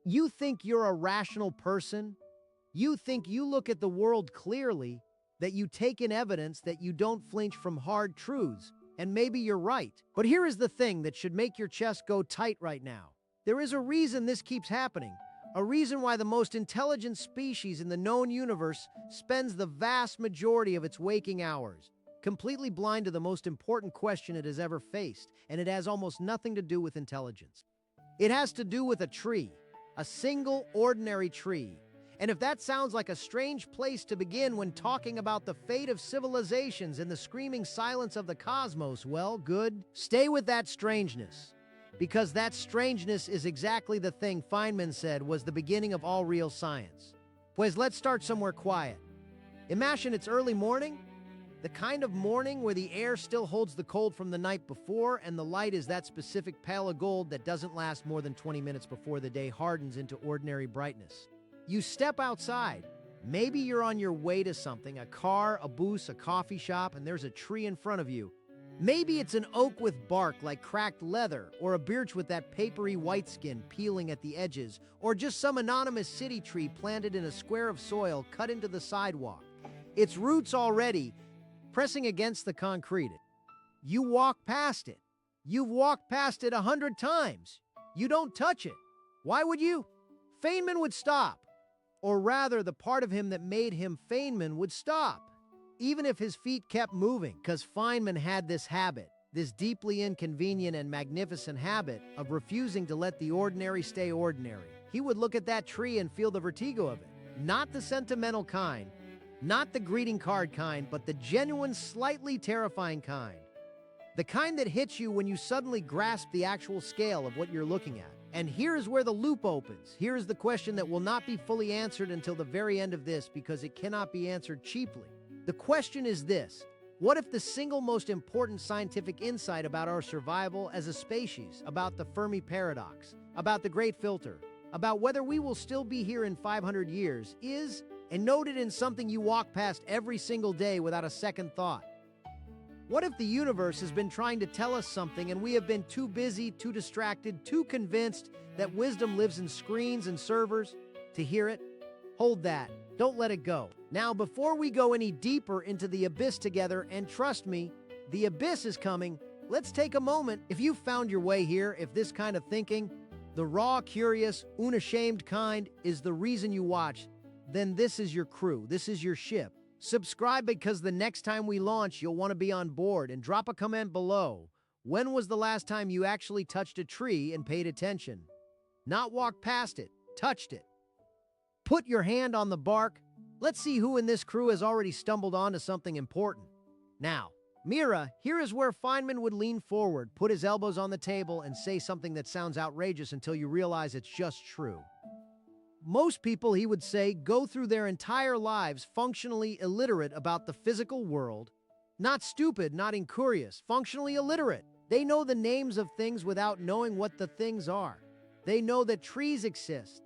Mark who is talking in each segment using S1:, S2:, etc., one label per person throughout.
S1: You think you're a rational person? You think you look at the world clearly, that you take in evidence, that you don't flinch from hard truths, and maybe you're right. But here is the thing that should make your chest go tight right now. There is a reason this keeps happening, a reason why the most intelligent species in the known universe spends the vast majority of its waking hours completely blind to the most important question it has ever faced, and it has almost nothing to do with intelligence. It has to do with a tree, a single ordinary tree. And if that sounds like a strange place to begin when talking about the fate of civilizations and the screaming silence of the cosmos, well, good. Stay with that strangeness. Because that strangeness is exactly the thing Feynman said was the beginning of all real science. Pues let's start somewhere quiet. Imagine it's early morning, the kind of morning where the air still holds the cold from the night before and the light is that specific pale of gold that doesn't last more than 20 minutes before the day hardens into ordinary brightness. You step outside. Maybe you're on your way to something, a car, a bus, a coffee shop, and there's a tree in front of you. Maybe it's an oak with bark like cracked leather, or a birch with that papery white skin peeling at the edges, or just some anonymous city tree planted in a square of soil cut into the sidewalk. Its roots already pressing against the concrete. You walk past it. You've walked past it 100 times. You don't touch it. Why would you? Feynman would stop. Or rather, the part of him that made him Feynman would stop, even if his feet kept moving, because Feynman had this habit, this deeply inconvenient and magnificent habit of refusing to let the ordinary stay ordinary. He would look at that tree and feel the vertigo of it. Not the sentimental kind, not the greeting card kind, but the genuine, slightly terrifying kind. The kind that hits you when you suddenly grasp the actual scale of what you're looking at. And here is where the loop opens. Here is the question that will not be fully answered until the very end of this because it cannot be answered cheaply. The question is this: what if the single most important scientific insight about our survival as a species, about the Fermi paradox, about the Great Filter, about whether we will still be here in 500 years is, and noted in something you walk past every single day without a second thought? What if the universe has been trying to tell us something and we have been too busy, too distracted, too convinced that wisdom lives in screens and servers to hear it? Hold that. Don't let it go. Now, before we go any deeper into the abyss together, and trust me, the abyss is coming, let's take a moment. If you found your way here, if this kind of thinking, the raw, curious, unashamed kind, is the reason you watch, then this is your crew. This is your ship. Subscribe because the next time we launch, you'll want to be on board, and drop a comment below. When was the last time you actually touched a tree and paid attention? Not walked past it, touched it. Put your hand on the bark. Let's see who in this crew has already stumbled onto something important. Now, Mira, here is where Feynman would lean forward, put his elbows on the table, and say something that sounds outrageous until you realize it's just true. Most people, he would say, go through their entire lives functionally illiterate about the physical world. Not stupid, not incurious, functionally illiterate. They know the names of things without knowing what the things are. They know that trees exist,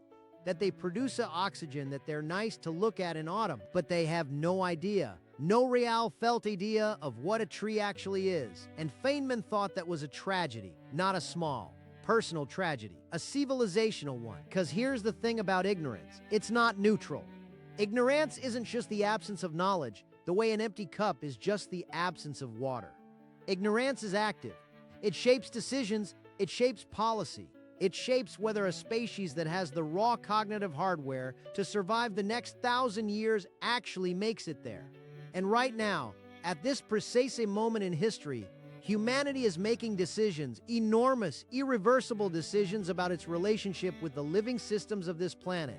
S1: that they produce oxygen, that they're nice to look at in autumn, but they have no idea, no real felt idea of what a tree actually is. And Feynman thought that was a tragedy, not a small, personal tragedy, a civilizational one. Because here's the thing about ignorance: it's not neutral. Ignorance isn't just the absence of knowledge, the way an empty cup is just the absence of water. Ignorance is active. It shapes decisions, it shapes policy. It shapes whether a species that has the raw cognitive hardware to survive the next 1,000 years actually makes it there. And right now, at this precise moment in history, humanity is making decisions, enormous, irreversible decisions about its relationship with the living systems of this planet,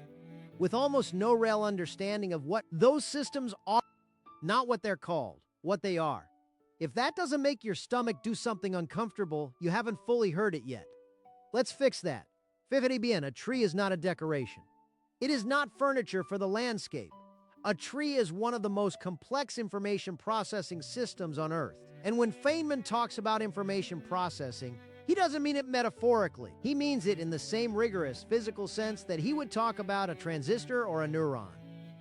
S1: with almost no real understanding of what those systems are, not what they're called, what they are. If that doesn't make your stomach do something uncomfortable, you haven't fully heard it yet. Let's fix that. Fíjate bien, a tree is not a decoration. It is not furniture for the landscape. A tree is one of the most complex information processing systems on Earth. And when Feynman talks about information processing, he doesn't mean it metaphorically. He means it in the same rigorous physical sense that he would talk about a transistor or a neuron.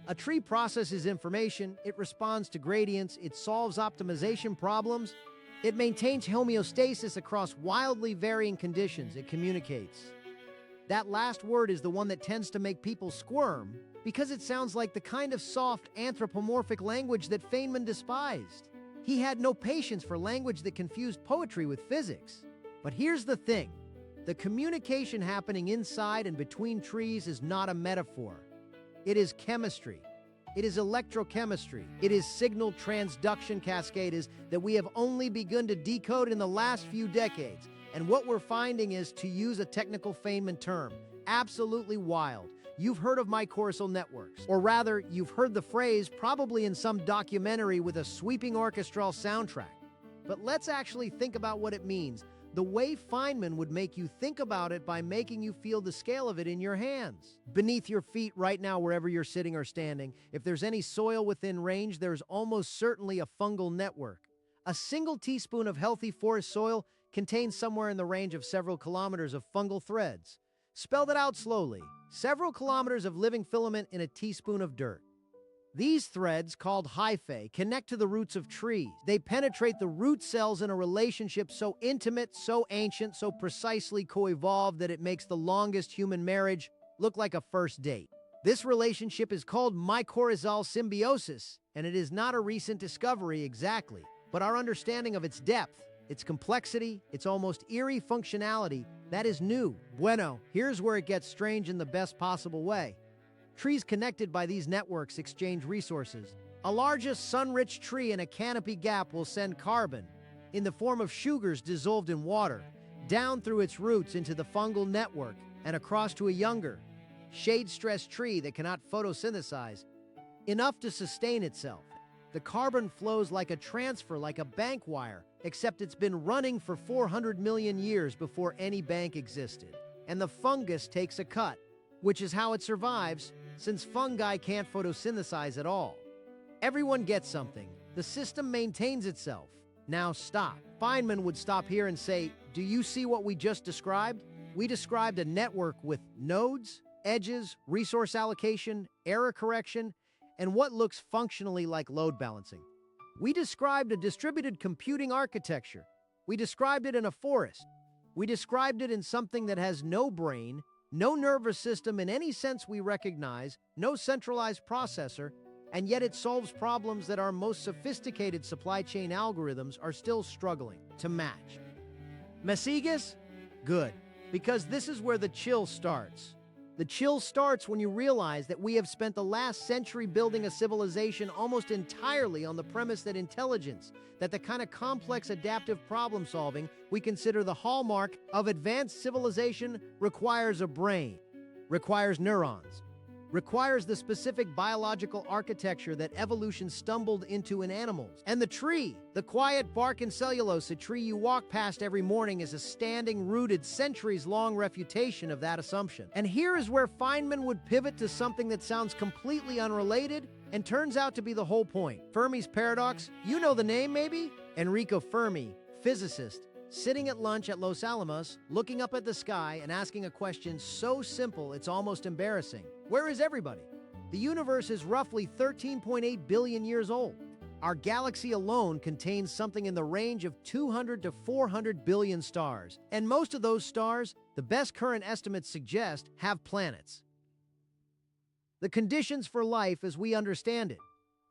S1: A tree processes information, it responds to gradients, it solves optimization problems, it maintains homeostasis across wildly varying conditions, it communicates. That last word is the one that tends to make people squirm because it sounds like the kind of soft, anthropomorphic language that Feynman despised. He had no patience for language that confused poetry with physics. But here's the thing. The communication happening inside and between trees is not a metaphor. It is chemistry. It is electrochemistry. It is signal transduction cascades that we have only begun to decode in the last few decades. And what we're finding is, to use a technical Feynman term, absolutely wild. You've heard of mycorrhizal networks, or rather, you've heard the phrase probably in some documentary with a sweeping orchestral soundtrack. But let's actually think about what it means, the way Feynman would make you think about it by making you feel the scale of it in your hands. Beneath your feet right now, wherever you're sitting or standing, if there's any soil within range, there's almost certainly a fungal network. A single teaspoon of healthy forest soil contains somewhere in the range of several kilometers of fungal threads. Spell that out slowly. Several kilometers of living filament in a teaspoon of dirt. These threads, called hyphae, connect to the roots of trees. They penetrate the root cells in a relationship so intimate, so ancient, so precisely co-evolved that it makes the longest human marriage look like a first date. This relationship is called mycorrhizal symbiosis, and it is not a recent discovery exactly, but our understanding of its depth, its complexity, its almost eerie functionality, that is new. Bueno, here's where it gets strange in the best possible way. Trees connected by these networks exchange resources. A largest sun-rich tree in a canopy gap will send carbon, in the form of sugars dissolved in water, down through its roots into the fungal network and across to a younger, shade-stressed tree that cannot photosynthesize enough to sustain itself. The carbon flows like a transfer, like a bank wire, except it's been running for 400 million years before any bank existed. And the fungus takes a cut, which is how it survives, since fungi can't photosynthesize at all. Everyone gets something. The system maintains itself. Now stop. Feynman would stop here and say, do you see what we just described? We described a network with nodes, edges, resource allocation, error correction, and what looks functionally like load balancing. We described a distributed computing architecture. We described it in a forest. We described it in something that has no brain, no nervous system in any sense we recognize, no centralized processor, and yet it solves problems that our most sophisticated supply chain algorithms are still struggling to match. Mesigas? Good, because this is where the chill starts. The chill starts when you realize that we have spent the last century building a civilization almost entirely on the premise that intelligence, that the kind of complex adaptive problem solving we consider the hallmark of advanced civilization, requires a brain, requires neurons, requires the specific biological architecture that evolution stumbled into in animals. And the tree, the quiet bark and cellulose, a tree you walk past every morning, is a standing, rooted, centuries-long refutation of that assumption. And here is where Feynman would pivot to something that sounds completely unrelated and turns out to be the whole point. Fermi's paradox, you know the name maybe? Enrico Fermi, physicist, sitting at lunch at Los Alamos, looking up at the sky and asking a question so simple it's almost embarrassing. Where is everybody? The universe is roughly 13.8 billion years old. Our galaxy alone contains something in the range of 200 to 400 billion stars. And most of those stars, the best current estimates suggest, have planets. The conditions for life as we understand it,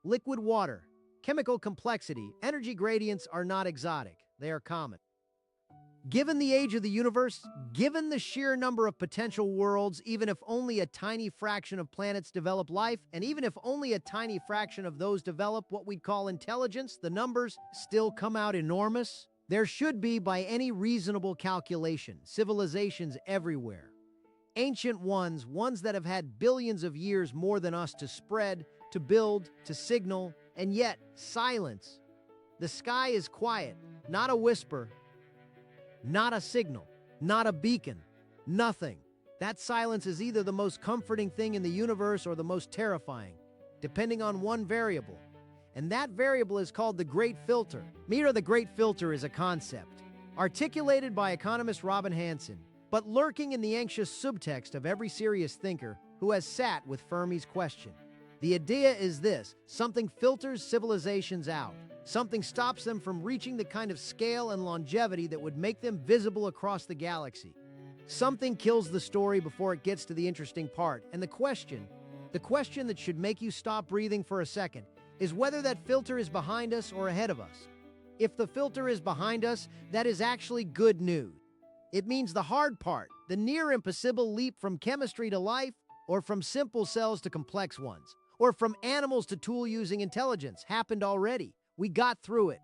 S1: liquid water, chemical complexity, energy gradients are not exotic. They are common. Given the age of the universe, given the sheer number of potential worlds, even if only a tiny fraction of planets develop life, and even if only a tiny fraction of those develop what we'd call intelligence, the numbers still come out enormous. There should be, by any reasonable calculation, civilizations everywhere. Ancient ones that have had billions of years more than us to spread, to build, to signal, and yet silence. The sky is quiet, not a whisper, not a signal, not a beacon, nothing. That silence is either the most comforting thing in the universe or the most terrifying, depending on one variable. And that variable is called the Great Filter. Mira, the Great Filter is a concept, articulated by economist Robin Hanson, but lurking in the anxious subtext of every serious thinker who has sat with Fermi's question. The idea is this: something filters civilizations out. Something stops them from reaching the kind of scale and longevity that would make them visible across the galaxy. Something kills the story before it gets to the interesting part, and the question that should make you stop breathing for a second, is whether that filter is behind us or ahead of us. If the filter is behind us, that is actually good news. It means the hard part, the near impossible leap from chemistry to life, or from simple cells to complex ones, or from animals to tool-using intelligence, happened already. We got through it.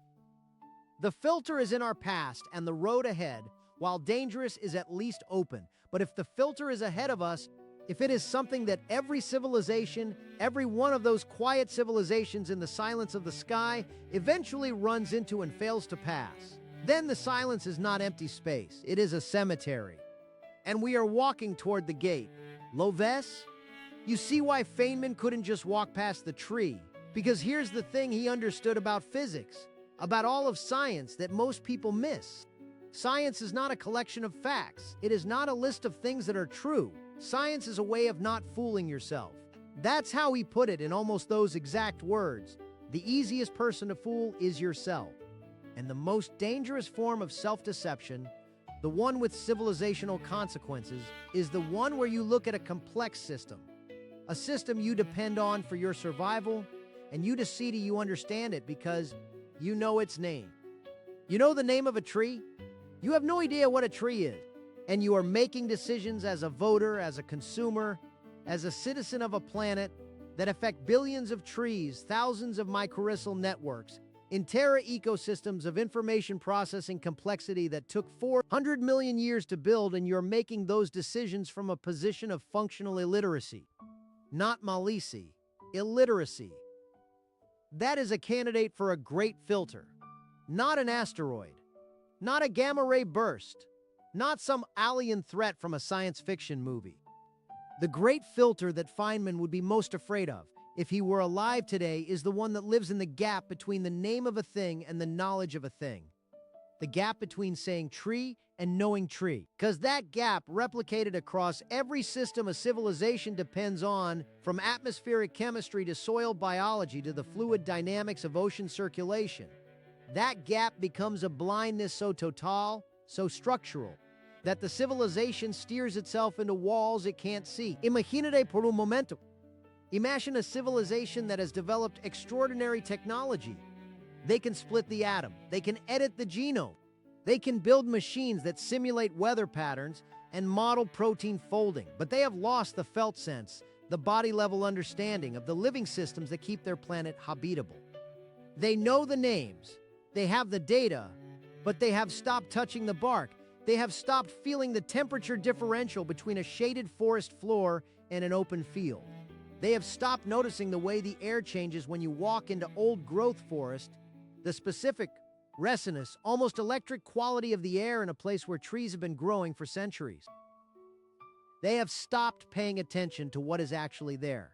S1: The filter is in our past, and the road ahead, while dangerous, is at least open. But if the filter is ahead of us, if it is something that every civilization, every one of those quiet civilizations in the silence of the sky, eventually runs into and fails to pass, then the silence is not empty space, it is a cemetery. And we are walking toward the gate. Loves? You see why Feynman couldn't just walk past the tree? Because here's the thing he understood about physics, about all of science that most people miss. Science is not a collection of facts. It is not a list of things that are true. Science is a way of not fooling yourself. That's how he put it in almost those exact words. The easiest person to fool is yourself. And the most dangerous form of self-deception, the one with civilizational consequences, is the one where you look at a complex system, a system you depend on for your survival, and you decide you understand it because you know its name. You know the name of a tree? You have no idea what a tree is. And you are making decisions as a voter, as a consumer, as a citizen of a planet that affect billions of trees, thousands of mycorrhizal networks, entire ecosystems of information processing complexity that took 400 million years to build, and you're making those decisions from a position of functional illiteracy. Not malice, illiteracy. That is a candidate for a great filter. Not an asteroid. Not a gamma-ray burst. Not some alien threat from a science fiction movie. The great filter that Feynman would be most afraid of, if he were alive today, is the one that lives in the gap between the name of a thing and the knowledge of a thing. The gap between saying tree and knowing tree. Because that gap, replicated across every system a civilization depends on, from atmospheric chemistry to soil biology to the fluid dynamics of ocean circulation, that gap becomes a blindness so total, so structural, that the civilization steers itself into walls it can't see. Imagínate por un momento. Imagine a civilization that has developed extraordinary technology. They can split the atom. They can edit the genome. They can build machines that simulate weather patterns and model protein folding. But they have lost the felt sense, the body-level understanding of the living systems that keep their planet habitable. They know the names. They have the data. But they have stopped touching the bark. They have stopped feeling the temperature differential between a shaded forest floor and an open field. They have stopped noticing the way the air changes when you walk into old-growth forest, the specific, resinous, almost electric quality of the air in a place where trees have been growing for centuries. They have stopped paying attention to what is actually there.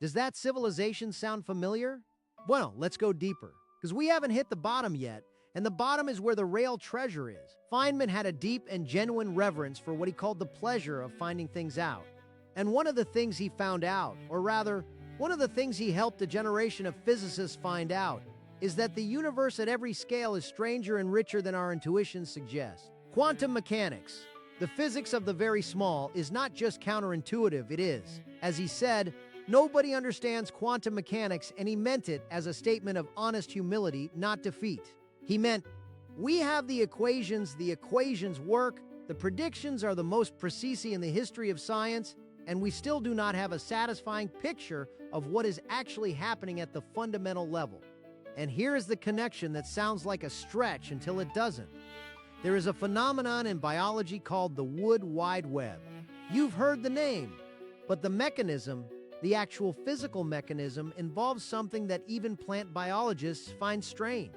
S1: Does that civilization sound familiar? Well, let's go deeper, because we haven't hit the bottom yet, and the bottom is where the real treasure is. Feynman had a deep and genuine reverence for what he called the pleasure of finding things out. And one of the things he found out, or rather, one of the things he helped a generation of physicists find out, is that the universe at every scale is stranger and richer than our intuitions suggest. Quantum mechanics, the physics of the very small, is not just counterintuitive, it is. As he said, nobody understands quantum mechanics, and he meant it as a statement of honest humility, not defeat. He meant, we have the equations work, the predictions are the most precise in the history of science, and we still do not have a satisfying picture of what is actually happening at the fundamental level. And here is the connection that sounds like a stretch until it doesn't. There is a phenomenon in biology called the Wood Wide Web. You've heard the name, but the mechanism, the actual physical mechanism, involves something that even plant biologists find strange.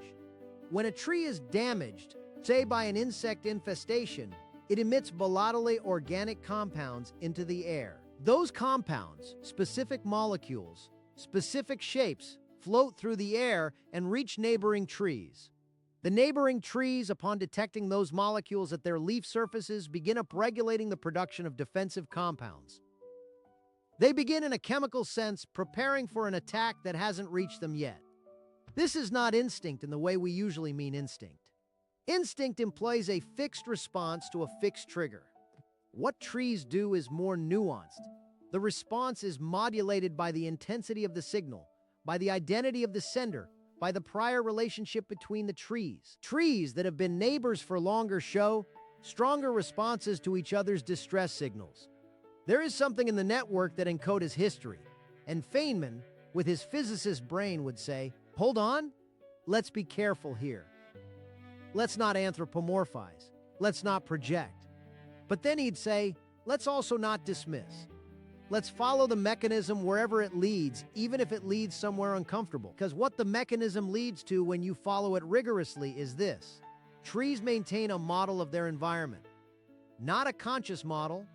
S1: When a tree is damaged, say by an insect infestation, it emits volatile organic compounds into the air. Those compounds, specific molecules, specific shapes, float through the air and reach neighboring trees. The neighboring trees, upon detecting those molecules at their leaf surfaces, begin upregulating the production of defensive compounds. They begin, in a chemical sense, preparing for an attack that hasn't reached them yet. This is not instinct in the way we usually mean instinct. Instinct implies a fixed response to a fixed trigger. What trees do is more nuanced. The response is modulated by the intensity of the signal, by the identity of the sender, by the prior relationship between the trees. Trees that have been neighbors for longer show stronger responses to each other's distress signals. There is something in the network that encodes history, and Feynman, with his physicist brain, would say, hold on, let's be careful here. Let's not anthropomorphize. Let's not project. But then he'd say, let's also not dismiss. Let's follow the mechanism wherever it leads, even if it leads somewhere uncomfortable. Because what the mechanism leads to when you follow it rigorously is this. Trees maintain a model of their environment. Not a conscious model,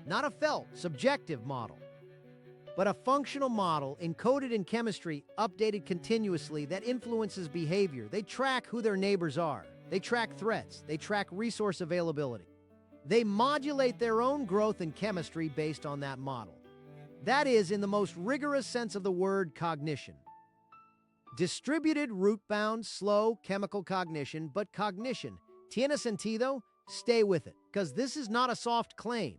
S1: not a felt, subjective model, but a functional model encoded in chemistry, updated continuously, that influences behavior. They track who their neighbors are. They track threats. They track resource availability. They modulate their own growth in chemistry based on that model. That is, in the most rigorous sense of the word, cognition. Distributed, root-bound, slow chemical cognition, but cognition. ¿Tiene sentido? Stay with it, because this is not a soft claim.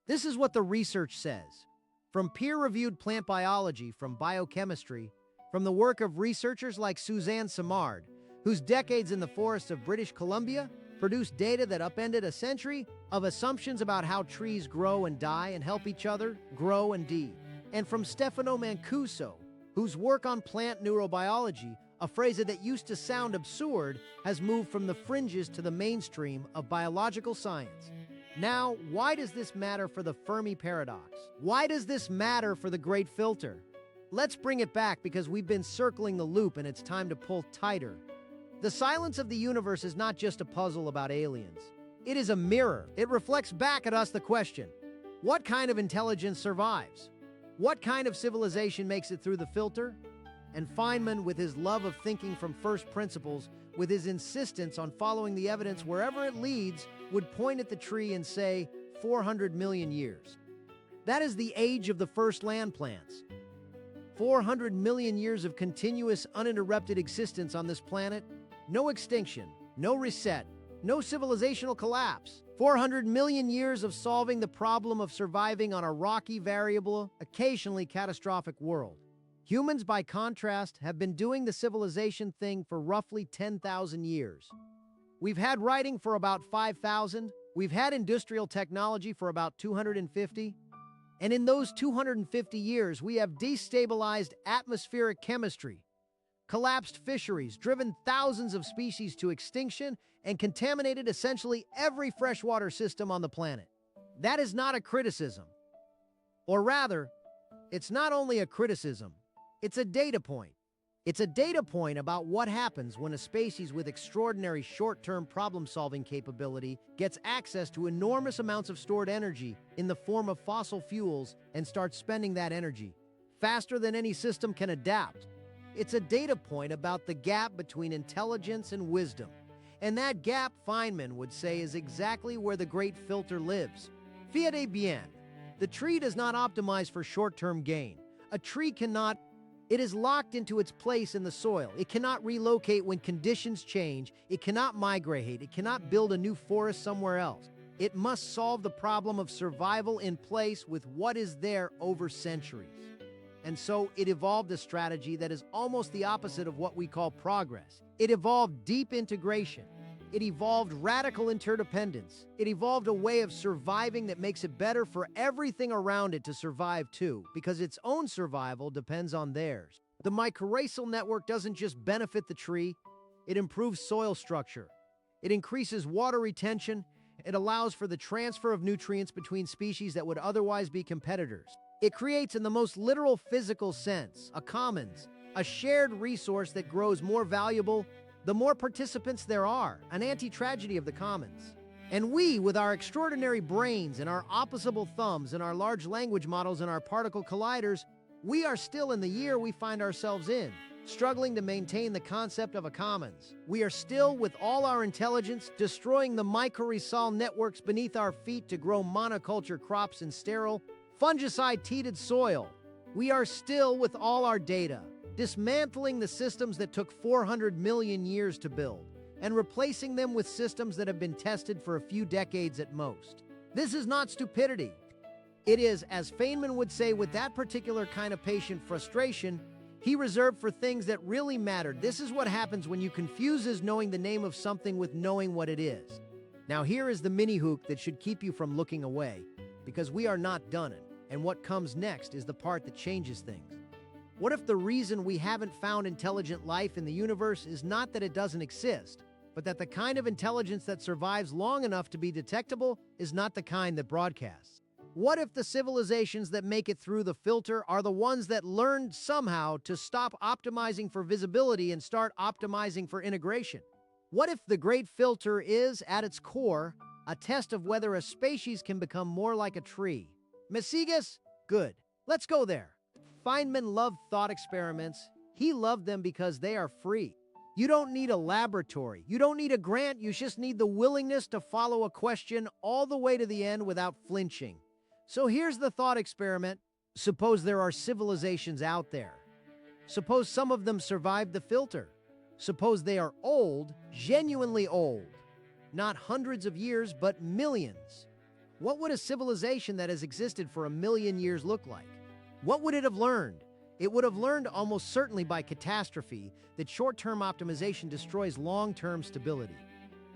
S1: This is what the research says. From peer-reviewed plant biology, from biochemistry, from the work of researchers like Suzanne Simard, whose decades in the forests of British Columbia produced data that upended a century of assumptions about how trees grow and die and help each other grow and die. And from Stefano Mancuso, whose work on plant neurobiology, a phrase that used to sound absurd, has moved from the fringes to the mainstream of biological science. Now, why does this matter for the Fermi paradox? Why does this matter for the Great Filter? Let's bring it back because we've been circling the loop and it's time to pull tighter. The silence of the universe is not just a puzzle about aliens. It is a mirror. It reflects back at us the question, what kind of intelligence survives? What kind of civilization makes it through the filter? And Feynman, with his love of thinking from first principles, with his insistence on following the evidence wherever it leads, would point at the tree and say, 400 million years. That is the age of the first land plants. 400 million years of continuous, uninterrupted existence on this planet. No extinction, no reset, no civilizational collapse. 400 million years of solving the problem of surviving on a rocky, variable, occasionally catastrophic world. Humans, by contrast, have been doing the civilization thing for roughly 10,000 years. We've had writing for about 5,000. We've had industrial technology for about 250. And in those 250 years, we have destabilized atmospheric chemistry, collapsed fisheries, driven thousands of species to extinction, and contaminated essentially every freshwater system on the planet. That is not a criticism. Or rather, it's not only a criticism, it's a data point. It's a data point about what happens when a species with extraordinary short-term problem-solving capability gets access to enormous amounts of stored energy in the form of fossil fuels and starts spending that energy faster than any system can adapt. It's a data point about the gap between intelligence and wisdom. And that gap, Feynman would say, is exactly where the Great Filter lives. Fíjate bien. The tree does not optimize for short-term gain. A tree cannot. It is locked into its place in the soil. It cannot relocate when conditions change. It cannot migrate. It cannot build a new forest somewhere else. It must solve the problem of survival in place with what is there over centuries. And so it evolved a strategy that is almost the opposite of what we call progress. It evolved deep integration. It evolved radical interdependence. It evolved a way of surviving that makes it better for everything around it to survive too, because its own survival depends on theirs. The mycorrhizal network doesn't just benefit the tree, it improves soil structure. It increases water retention. It allows for the transfer of nutrients between species that would otherwise be competitors. It creates, in the most literal physical sense, a commons, a shared resource that grows more valuable the more participants there are, an anti-tragedy of the commons. And we, with our extraordinary brains and our opposable thumbs and our large language models and our particle colliders, we are still in the year we find ourselves in, struggling to maintain the concept of a commons. We are still, with all our intelligence, destroying the mycorrhizal networks beneath our feet to grow monoculture crops in sterile, fungicide-treated soil. We are still, with all our data, dismantling the systems that took 400 million years to build and replacing them with systems that have been tested for a few decades at most. This is not stupidity. It is, as Feynman would say, with that particular kind of patient frustration, he reserved for things that really mattered. This is what happens when you confuses knowing the name of something with knowing what it is. Now here is the mini hook that should keep you from looking away, because we are not done it, and what comes next is the part that changes things. What if the reason we haven't found intelligent life in the universe is not that it doesn't exist, but that the kind of intelligence that survives long enough to be detectable is not the kind that broadcasts? What if the civilizations that make it through the filter are the ones that learned somehow to stop optimizing for visibility and start optimizing for integration? What if the great filter is, at its core, a test of whether a species can become more like a tree? Messigas? Good. Let's go there. Feynman loved thought experiments. He loved them because they are free. You don't need a laboratory. You don't need a grant. You just need the willingness to follow a question all the way to the end without flinching. So here's the thought experiment. Suppose there are civilizations out there. Suppose some of them survived the filter. Suppose they are old, genuinely old. Not hundreds of years, but millions. What would a civilization that has existed for 1,000,000 years look like? What would it have learned? It would have learned almost certainly by catastrophe that short-term optimization destroys long-term stability.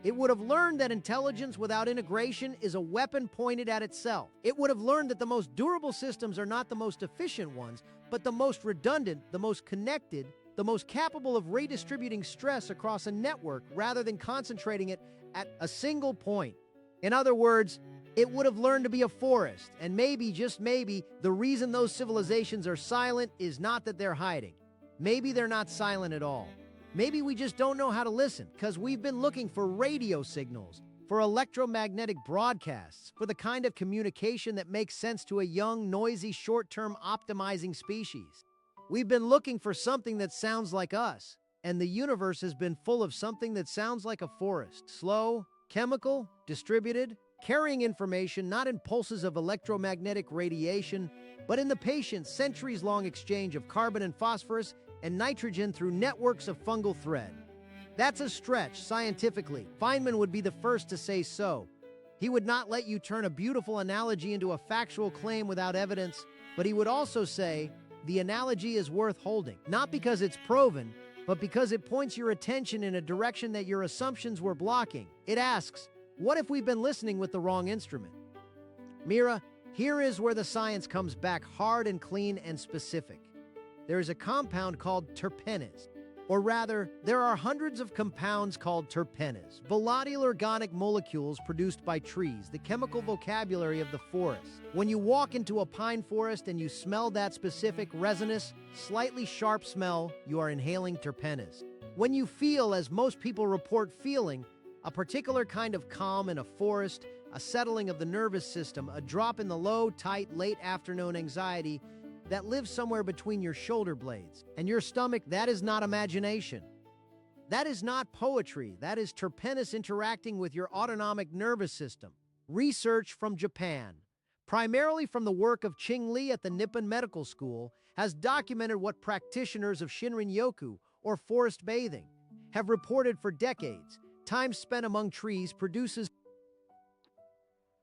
S1: It would have learned that intelligence without integration is a weapon pointed at itself. It would have learned that the most durable systems are not the most efficient ones, but the most redundant, the most connected, the most capable of redistributing stress across a network rather than concentrating it at a single point. In other words, it would have learned to be a forest, and maybe, just maybe, the reason those civilizations are silent is not that they're hiding. Maybe they're not silent at all. Maybe we just don't know how to listen, because we've been looking for radio signals, for electromagnetic broadcasts, for the kind of communication that makes sense to a young, noisy, short-term optimizing species. We've been looking for something that sounds like us, and the universe has been full of something that sounds like a forest. Slow, chemical, distributed, carrying information not in pulses of electromagnetic radiation, but in the patient, centuries-long exchange of carbon and phosphorus and nitrogen through networks of fungal thread. That's a stretch, scientifically. Feynman would be the first to say so. He would not let you turn a beautiful analogy into a factual claim without evidence, but he would also say, the analogy is worth holding, not because it's proven, but because it points your attention in a direction that your assumptions were blocking. It asks, what if we've been listening with the wrong instrument? Mira, here is where the science comes back hard and clean and specific. There is a compound called terpenes, or rather, there are hundreds of compounds called terpenes, volatile organic molecules produced by trees, the chemical vocabulary of the forest. When you walk into a pine forest and you smell that specific resinous, slightly sharp smell, you are inhaling terpenes. When you feel, as most people report feeling, a particular kind of calm in a forest, a settling of the nervous system, a drop in the low, tight, late afternoon anxiety that lives somewhere between your shoulder blades and your stomach, that is not imagination. That is not poetry. That is terpenes interacting with your autonomic nervous system. Research from Japan, primarily from the work of Ching Li at the Nippon Medical School, has documented what practitioners of Shinrin-yoku, or forest bathing, have reported for decades. Time spent among trees produces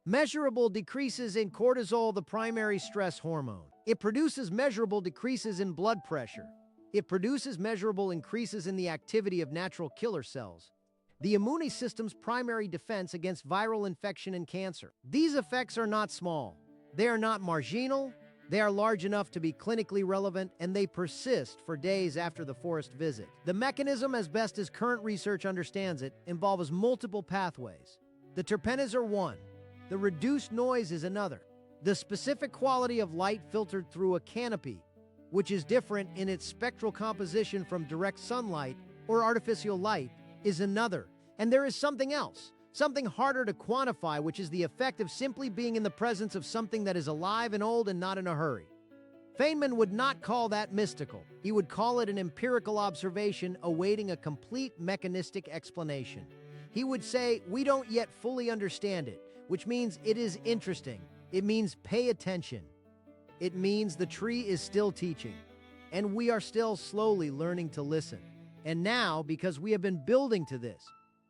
S1: measurable decreases in cortisol, the primary stress hormone. It produces measurable decreases in blood pressure. It produces measurable increases in the activity of natural killer cells, the immune system's primary defense against viral infection and cancer. These effects are not small. They are not marginal. They are large enough to be clinically relevant, and they persist for days after the forest visit. The mechanism, as best as current research understands it, involves multiple pathways. The terpenes are one. The reduced noise is another. The specific quality of light filtered through a canopy, which is different in its spectral composition from direct sunlight or artificial light, is another. And there is something else, something harder to quantify, which is the effect of simply being in the presence of something that is alive and old and not in a hurry. Feynman would not call that mystical. He would call it an empirical observation awaiting a complete mechanistic explanation. He would say, we don't yet fully understand it, which means it is interesting. It means pay attention. It means the tree is still teaching, and we are still slowly learning to listen. And now, because we have been building to this,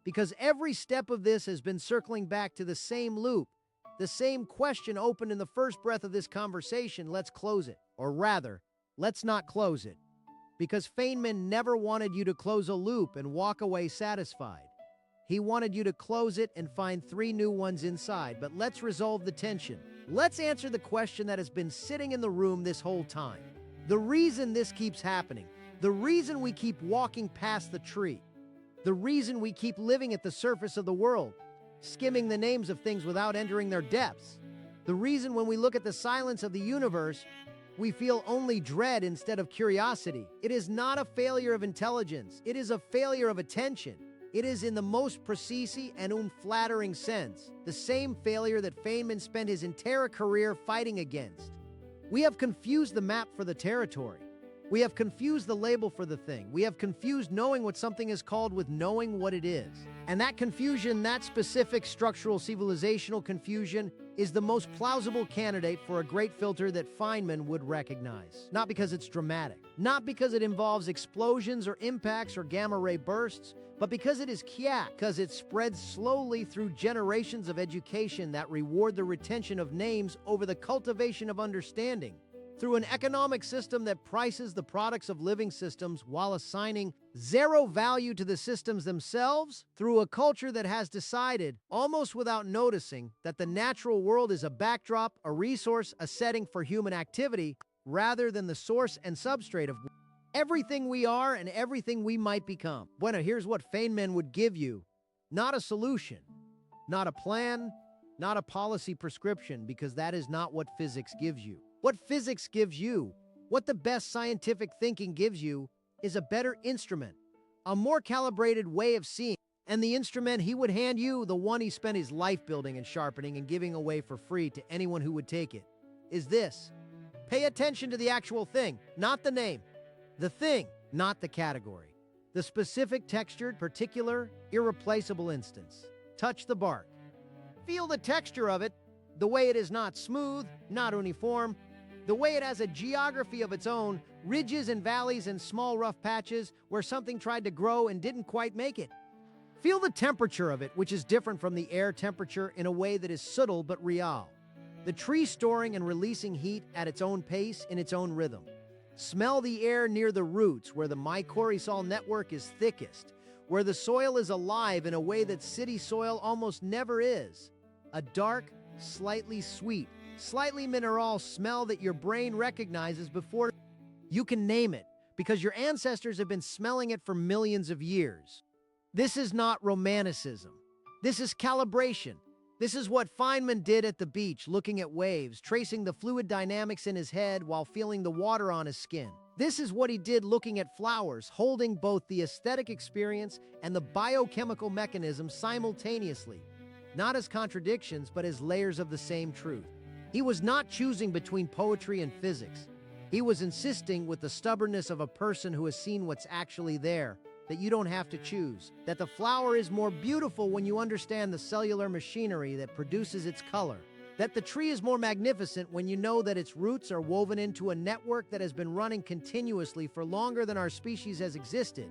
S1: because every step of this has been circling back to the same loop, The same question opened in the first breath of this conversation. Let's close it. Or rather, let's not close it. Because Feynman never wanted you to close a loop and walk away satisfied. He wanted you to close it and find 3 new ones inside. But let's resolve the tension. Let's answer the question that has been sitting in the room this whole time. The reason this keeps happening, the reason we keep walking past the tree, the reason we keep living at the surface of the world, skimming the names of things without entering their depths, the reason when we look at the silence of the universe, we feel only dread instead of curiosity. It is not a failure of intelligence. It is a failure of attention. It is in the most precise and unflattering sense, the same failure that Feynman spent his entire career fighting against. We have confused the map for the territory. We have confused the label for the thing. We have confused knowing what something is called with knowing what it is. And that confusion, that specific structural civilizational confusion, is the most plausible candidate for a great filter that Feynman would recognize. Not because it's dramatic, not because it involves explosions or impacts or gamma-ray bursts, but because it is quiet, because it spreads slowly through generations of education that reward the retention of names over the cultivation of understanding, through an economic system that prices the products of living systems while assigning zero value to the systems themselves, through a culture that has decided, almost without noticing, that the natural world is a backdrop, a resource, a setting for human activity, rather than the source and substrate of everything we are and everything we might become. Bueno, here's what Feynman would give you. Not a solution, not a plan, not a policy prescription, because that is not what physics gives you. What physics gives you, what the best scientific thinking gives you, is a better instrument, a more calibrated way of seeing. And the instrument he would hand you, the one he spent his life building and sharpening and giving away for free to anyone who would take it, is this. Pay attention to the actual thing, not the name. The thing, not the category. The specific, textured, particular, irreplaceable instance. Touch the bark. Feel the texture of it, the way it is not smooth, not uniform, the way it has a geography of its own, ridges and valleys and small rough patches where something tried to grow and didn't quite make it. Feel the temperature of it, which is different from the air temperature in a way that is subtle but real. The tree storing and releasing heat at its own pace in its own rhythm. Smell the air near the roots where the mycorrhizal network is thickest, where the soil is alive in a way that city soil almost never is. A dark, slightly sweet, slightly mineral smell that your brain recognizes before you can name it, because your ancestors have been smelling it for millions of years. This is not romanticism. This is calibration. This is what Feynman did at the beach, looking at waves, tracing the fluid dynamics in his head while feeling the water on his skin. This is what he did looking at flowers, holding both the aesthetic experience and the biochemical mechanism simultaneously, not as contradictions, but as layers of the same truth. He was not choosing between poetry and physics. He was insisting with the stubbornness of a person who has seen what's actually there, that you don't have to choose, that the flower is more beautiful when you understand the cellular machinery that produces its color, that the tree is more magnificent when you know that its roots are woven into a network that has been running continuously for longer than our species has existed.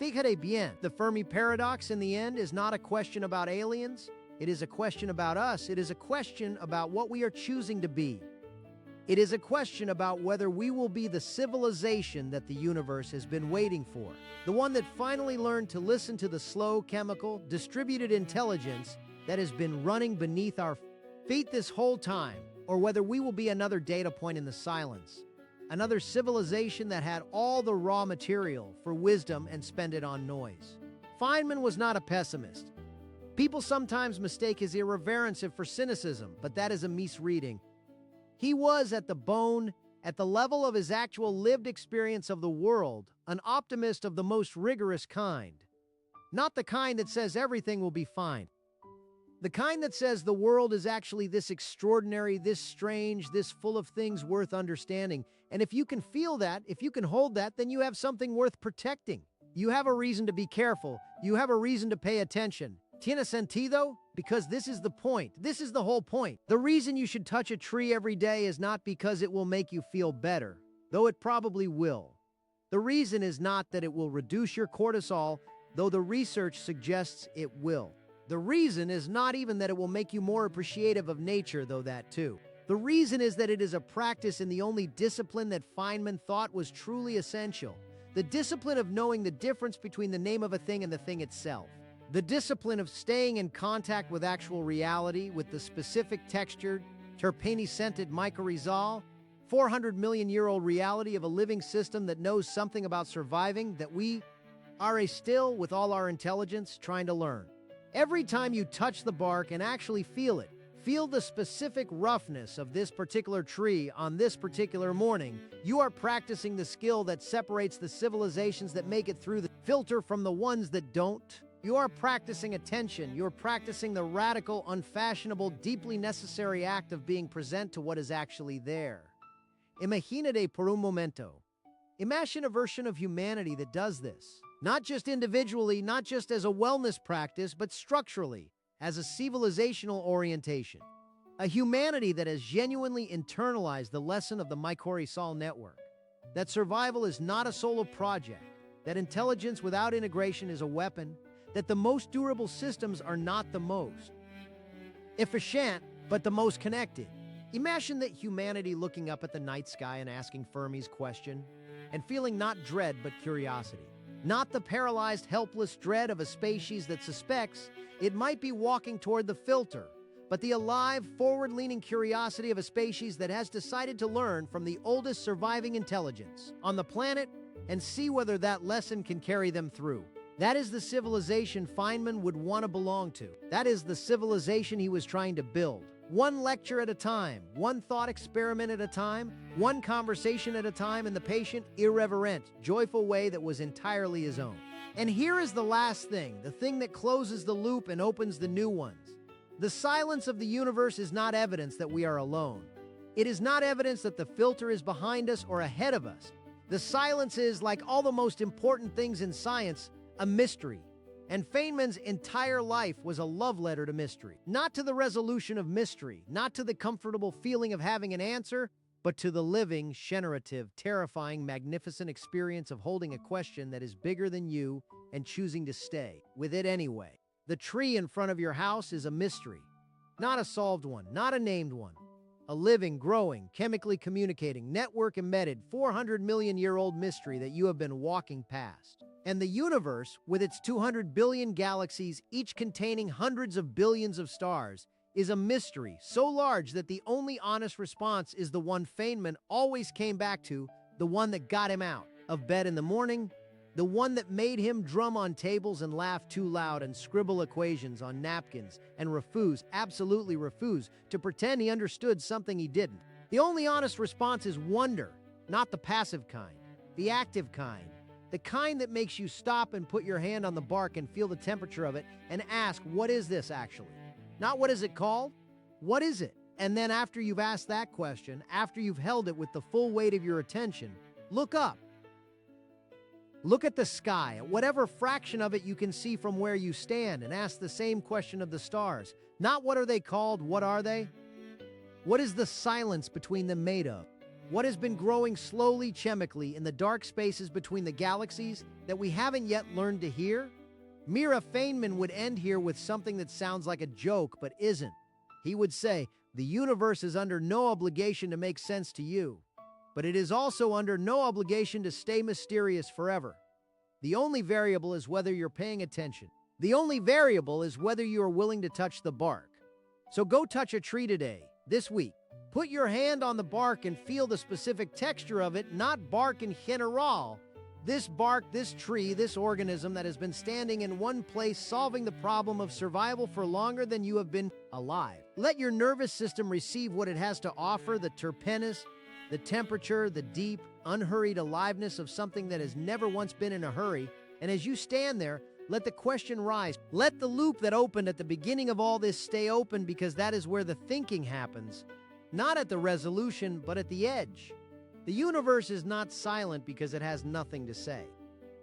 S1: Fíjate bien, the Fermi paradox in the end is not a question about aliens. It is a question about us. It is a question about what we are choosing to be. It is a question about whether we will be the civilization that the universe has been waiting for, the one that finally learned to listen to the slow, chemical, distributed intelligence that has been running beneath our feet this whole time, or whether we will be another data point in the silence, another civilization that had all the raw material for wisdom and spent it on noise. Feynman was not a pessimist. People sometimes mistake his irreverence for cynicism, but that is a misreading. He was, at the bone, at the level of his actual lived experience of the world, an optimist of the most rigorous kind. Not the kind that says everything will be fine. The kind that says the world is actually this extraordinary, this strange, this full of things worth understanding. And if you can feel that, if you can hold that, then you have something worth protecting. You have a reason to be careful. You have a reason to pay attention. ¿Tiene sentido? Because this is the point. This is the whole point. The reason you should touch a tree every day is not because it will make you feel better, though it probably will. The reason is not that it will reduce your cortisol, though the research suggests it will. The reason is not even that it will make you more appreciative of nature, though that too. The reason is that it is a practice in the only discipline that Feynman thought was truly essential. The discipline of knowing the difference between the name of a thing and the thing itself. The discipline of staying in contact with actual reality, with the specific textured, terpene-scented mycorrhizal, 400 million year old reality of a living system that knows something about surviving, that we are still, with all our intelligence, trying to learn. Every time you touch the bark and actually feel it, feel the specific roughness of this particular tree on this particular morning, you are practicing the skill that separates the civilizations that make it through the filter from the ones that don't. You are practicing attention. You're practicing the radical, unfashionable, deeply necessary act of being present to what is actually there. Imagínate por un momento. Imagine a version of humanity that does this. Not just individually, not just as a wellness practice, but structurally, as a civilizational orientation. A humanity that has genuinely internalized the lesson of the mycorrhizal network. That survival is not a solo project. That intelligence without integration is a weapon. That the most durable systems are not the most efficient, but the most connected. Imagine that humanity looking up at the night sky and asking Fermi's question, and feeling not dread but curiosity. Not the paralyzed, helpless dread of a species that suspects it might be walking toward the filter, but the alive, forward-leaning curiosity of a species that has decided to learn from the oldest surviving intelligence on the planet and see whether that lesson can carry them through. That is the civilization Feynman would want to belong to. That is the civilization he was trying to build. One lecture at a time, one thought experiment at a time, one conversation at a time in the patient, irreverent, joyful way that was entirely his own. And here is the last thing, the thing that closes the loop and opens the new ones. The silence of the universe is not evidence that we are alone. It is not evidence that the filter is behind us or ahead of us. The silence is, like all the most important things in science, a mystery. And Feynman's entire life was a love letter to mystery. Not to the resolution of mystery, not to the comfortable feeling of having an answer, but to the living, generative, terrifying, magnificent experience of holding a question that is bigger than you and choosing to stay with it anyway. The tree in front of your house is a mystery. Not a solved one, not a named one. A living, growing, chemically communicating, network-embedded, 400 million year old mystery that you have been walking past. And the universe, with its 200 billion galaxies, each containing hundreds of billions of stars, is a mystery so large that the only honest response is the one Feynman always came back to, the one that got him out of bed in the morning, the one that made him drum on tables and laugh too loud and scribble equations on napkins and refuse, absolutely refuse, to pretend he understood something he didn't. The only honest response is wonder, not the passive kind, the active kind. The kind that makes you stop and put your hand on the bark and feel the temperature of it and ask, what is this actually? Not what is it called? What is it? And then after you've asked that question, after you've held it with the full weight of your attention, look up. Look at the sky, at whatever fraction of it you can see from where you stand, and ask the same question of the stars. Not what are they called, what are they? What is the silence between them made of? What has been growing slowly chemically in the dark spaces between the galaxies that we haven't yet learned to hear? Mira Feynman would end here with something that sounds like a joke but isn't. He would say, the universe is under no obligation to make sense to you, but it is also under no obligation to stay mysterious forever. The only variable is whether you're paying attention. The only variable is whether you are willing to touch the bark. So go touch a tree today, this week. Put your hand on the bark and feel the specific texture of it, not bark in general. This bark, this tree, this organism that has been standing in one place solving the problem of survival for longer than you have been alive. Let your nervous system receive what it has to offer, the terpenes, the temperature, the deep, unhurried aliveness of something that has never once been in a hurry. And as you stand there, let the question rise. Let the loop that opened at the beginning of all this stay open, because that is where the thinking happens. Not at the resolution, but at the edge. The universe is not silent because it has nothing to say.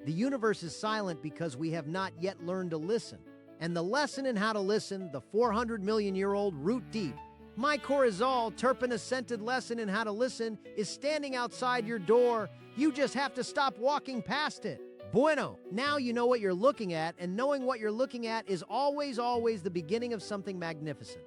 S1: The universe is silent because we have not yet learned to listen. And the lesson in how to listen, the 400 million year old root deep, mycorrhizal, terpene-scented lesson in how to listen is standing outside your door. You just have to stop walking past it. Bueno, now you know what you're looking at, and knowing what you're looking at is always, always the beginning of something magnificent.